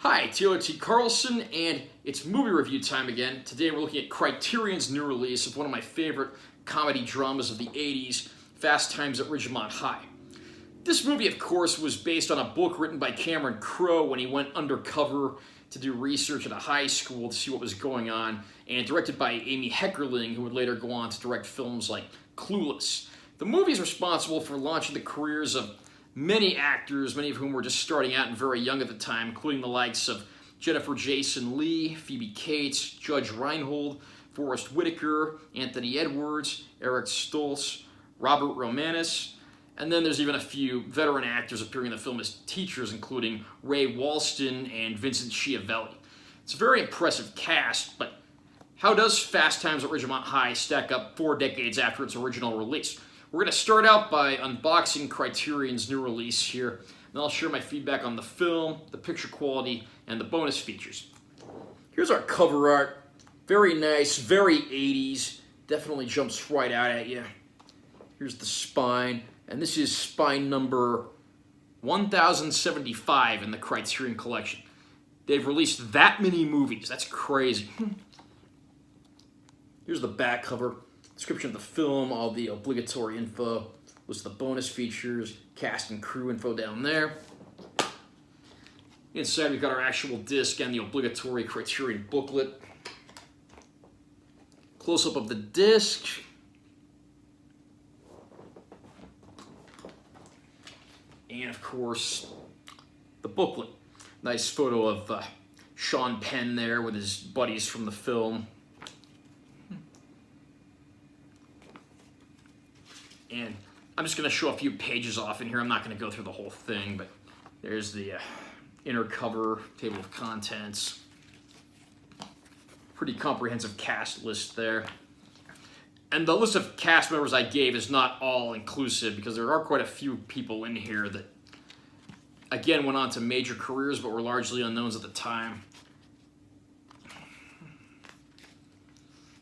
Hi, Taylor T. Carlson, and it's movie review time again. Today we're looking at Criterion's new release of one of my favorite comedy dramas of the 80s, Fast Times at Ridgemont High. This movie, of course, was based on a book written by Cameron Crowe when he went undercover to do research at a high school to see what was going on, and directed by Amy Heckerling, who would later go on to direct films like Clueless. The movie is responsible for launching the careers of many actors, many of whom were just starting out and very young at the time, including the likes of Jennifer Jason Leigh, Phoebe Cates, Judge Reinhold, Forrest Whitaker, Anthony Edwards, Eric Stoltz, Robert Romanus, and then there's even a few veteran actors appearing in the film as teachers, including Ray Walston and Vincent Schiavelli. It's a very impressive cast, but how does Fast Times at Ridgemont High stack up 4 decades after its original release? We're going to start out by unboxing Criterion's new release here, and I'll share my feedback on the film, the picture quality, and the bonus features. Here's our cover art. Very nice, very 80s. Definitely jumps right out at you. Here's the spine, and this is spine number 1075 in the Criterion collection. They've released that many movies. That's crazy. Here's the back cover. Description of the film, all the obligatory info, list of the bonus features, cast and crew info down there. Inside we've got our actual disc and the obligatory Criterion booklet. Close-up of the disc. And of course, the booklet. Nice photo of Sean Penn there with his buddies from the film. And I'm just going to show a few pages off in here. I'm not going to go through the whole thing, but there's the inner cover, table of contents. Pretty comprehensive cast list there. And the list of cast members I gave is not all inclusive because there are quite a few people in here that, again, went on to major careers but were largely unknowns at the time.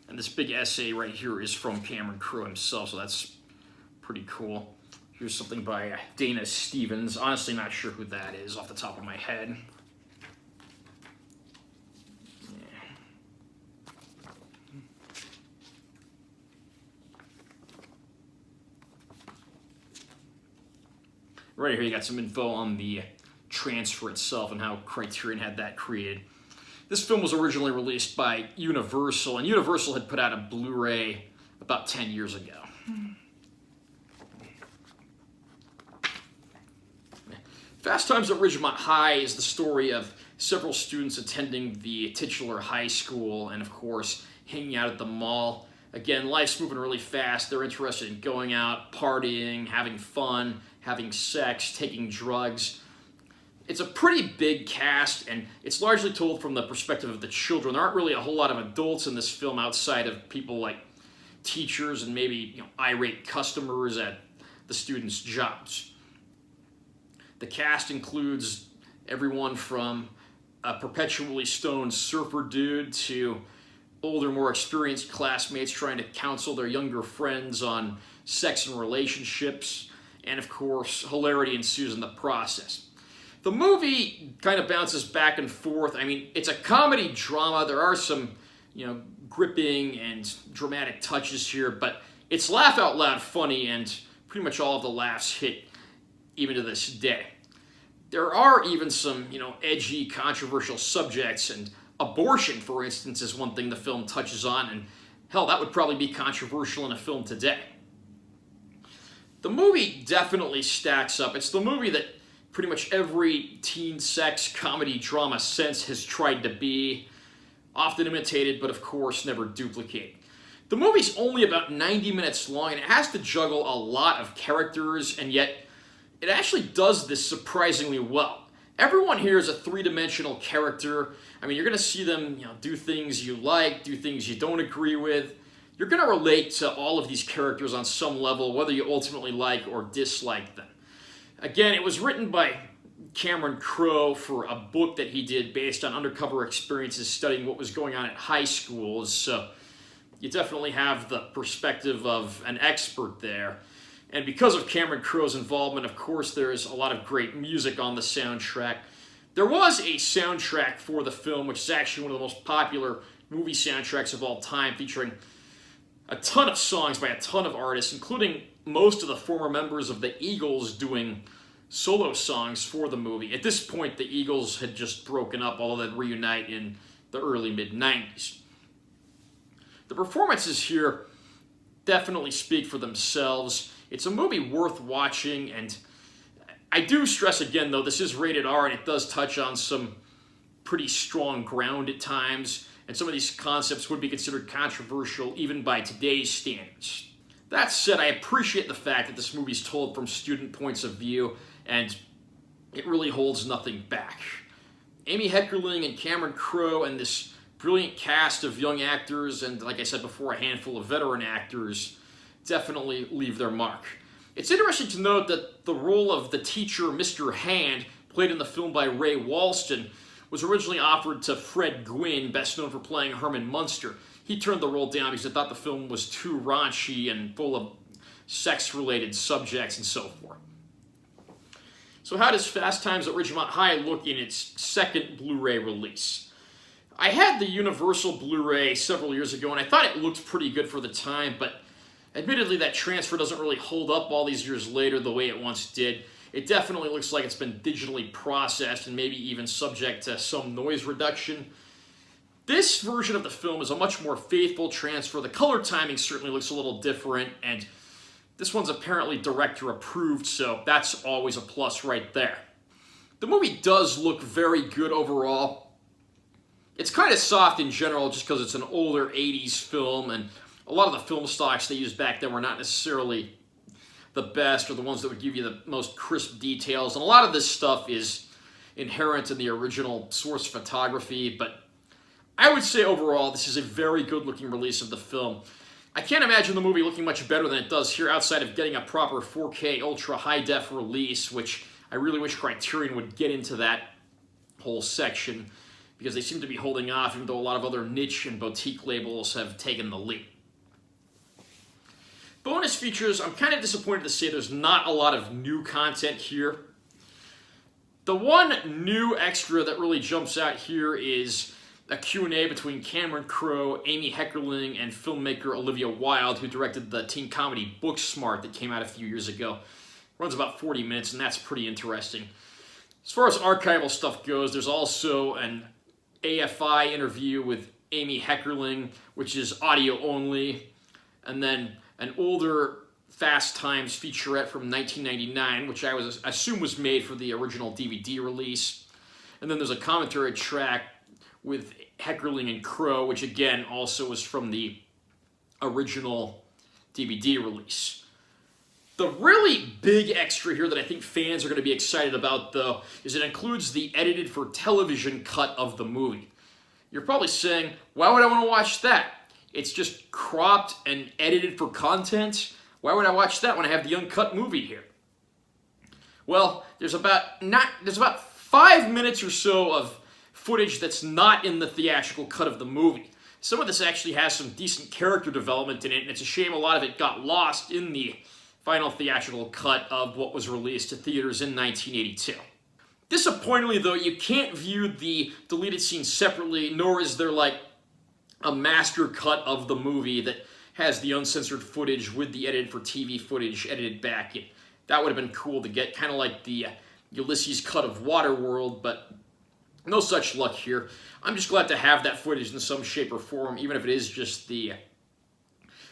And this big essay right here is from Cameron Crowe himself, so that's pretty cool. Here's something by Dana Stevens. Honestly, not sure who that is off the top of my head. Right here you got some info on the transfer itself and how Criterion had that created. This film was originally released by Universal, and Universal had put out a Blu-ray about 10 years ago. Fast Times at Ridgemont High is the story of several students attending the titular high school and, of course, hanging out at the mall. Again, life's moving really fast. They're interested in going out, partying, having fun, having sex, taking drugs. It's a pretty big cast, and it's largely told from the perspective of the children. There aren't really a whole lot of adults in this film outside of people like teachers and maybe irate customers at the students' jobs. The cast includes everyone from a perpetually stoned surfer dude to older, more experienced classmates trying to counsel their younger friends on sex and relationships, and of course, hilarity ensues in the process. The movie kind of bounces back and forth. I mean, it's a comedy drama. There are some, gripping and dramatic touches here, but it's laugh out loud funny, and pretty much all of the laughs hit even to this day. There are even some, edgy, controversial subjects, and abortion, for instance, is one thing the film touches on, and hell, that would probably be controversial in a film today. The movie definitely stacks up. It's the movie that pretty much every teen sex comedy drama since has tried to be, often imitated, but of course never duplicated. The movie's only about 90 minutes long, and it has to juggle a lot of characters, and yet it actually does this surprisingly well. Everyone here is a three-dimensional character. I mean, you're going to see them, do things you like, do things you don't agree with. You're going to relate to all of these characters on some level, whether you ultimately like or dislike them. Again, it was written by Cameron Crowe for a book that he did based on undercover experiences studying what was going on at high schools, so you definitely have the perspective of an expert there. And because of Cameron Crowe's involvement, of course, there is a lot of great music on the soundtrack. There was a soundtrack for the film, which is actually one of the most popular movie soundtracks of all time, featuring a ton of songs by a ton of artists, including most of the former members of the Eagles doing solo songs for the movie. At this point, the Eagles had just broken up, although they'd reunite in the early mid-90s. The performances here definitely speak for themselves. It's a movie worth watching, and I do stress again, though, this is rated R, and it does touch on some pretty strong ground at times, and some of these concepts would be considered controversial even by today's standards. That said, I appreciate the fact that this movie is told from student points of view, and it really holds nothing back. Amy Heckerling and Cameron Crowe and this brilliant cast of young actors, and like I said before, a handful of veteran actors, definitely leave their mark. It's interesting to note that the role of the teacher, Mr. Hand, played in the film by Ray Walston, was originally offered to Fred Gwynne, best known for playing Herman Munster. He turned the role down because he thought the film was too raunchy and full of sex-related subjects and so forth. So how does Fast Times at Ridgemont High look in its second Blu-ray release? I had the Universal Blu-ray several years ago, and I thought it looked pretty good for the time, but admittedly that transfer doesn't really hold up all these years later the way it once did. It definitely looks like it's been digitally processed and maybe even subject to some noise reduction. This version of the film is a much more faithful transfer. The color timing certainly looks a little different, and this one's apparently director approved, so that's always a plus right there. The movie does look very good overall. It's kind of soft in general just because it's an older 80s film, and a lot of the film stocks they used back then were not necessarily the best or the ones that would give you the most crisp details. And a lot of this stuff is inherent in the original source photography, but I would say overall this is a very good looking release of the film. I can't imagine the movie looking much better than it does here outside of getting a proper 4K ultra high def release, which I really wish Criterion would get into that whole section because they seem to be holding off, even though a lot of other niche and boutique labels have taken the lead. Bonus features, I'm kind of disappointed to say there's not a lot of new content here. The one new extra that really jumps out here is a Q&A between Cameron Crowe, Amy Heckerling, and filmmaker Olivia Wilde, who directed the teen comedy Booksmart that came out a few years ago. It runs about 40 minutes, and that's pretty interesting. As far as archival stuff goes, there's also an AFI interview with Amy Heckerling, which is audio only, and then an older Fast Times featurette from 1999, which I assume was made for the original DVD release. And then there's a commentary track with Heckerling and Crowe, which again also was from the original DVD release. The really big extra here that I think fans are going to be excited about, though, is it includes the edited for television cut of the movie. You're probably saying, why would I want to watch that? It's just cropped and edited for content. Why would I watch that when I have the uncut movie here? Well, there's about 5 minutes or so of footage that's not in the theatrical cut of the movie. Some of this actually has some decent character development in it, and it's a shame a lot of it got lost in the final theatrical cut of what was released to theaters in 1982. Disappointingly, though, you can't view the deleted scenes separately, nor is there like a master cut of the movie that has the uncensored footage with the edited for TV footage edited back in. That would have been cool to get, kind of like the Ulysses cut of Waterworld, but no such luck here. I'm just glad to have that footage in some shape or form, even if it is just the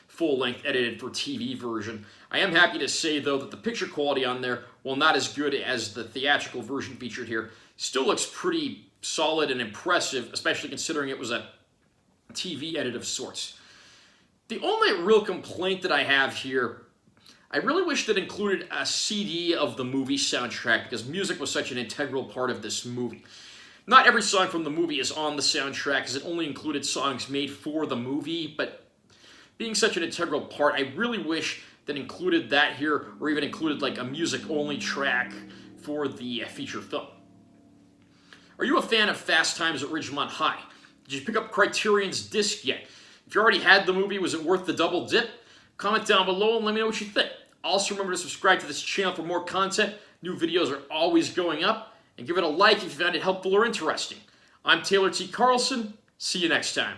full-length edited for TV version. I am happy to say, though, that the picture quality on there, while not as good as the theatrical version featured here, still looks pretty solid and impressive, especially considering it was a TV edit of sorts. The only real complaint that I have here, I really wish that included a CD of the movie soundtrack, because music was such an integral part of this movie. Not every song from the movie is on the soundtrack, as it only included songs made for the movie, but being such an integral part, I really wish that included that here, or even included like a music-only track for the feature film. Are you a fan of Fast Times at Ridgemont High? Did you pick up Criterion's disc yet? If you already had the movie, was it worth the double dip? Comment down below and let me know what you think. Also remember to subscribe to this channel for more content. New videos are always going up. and give it a like if you found it helpful or interesting. I'm Taylor T. Carlson. See you next time.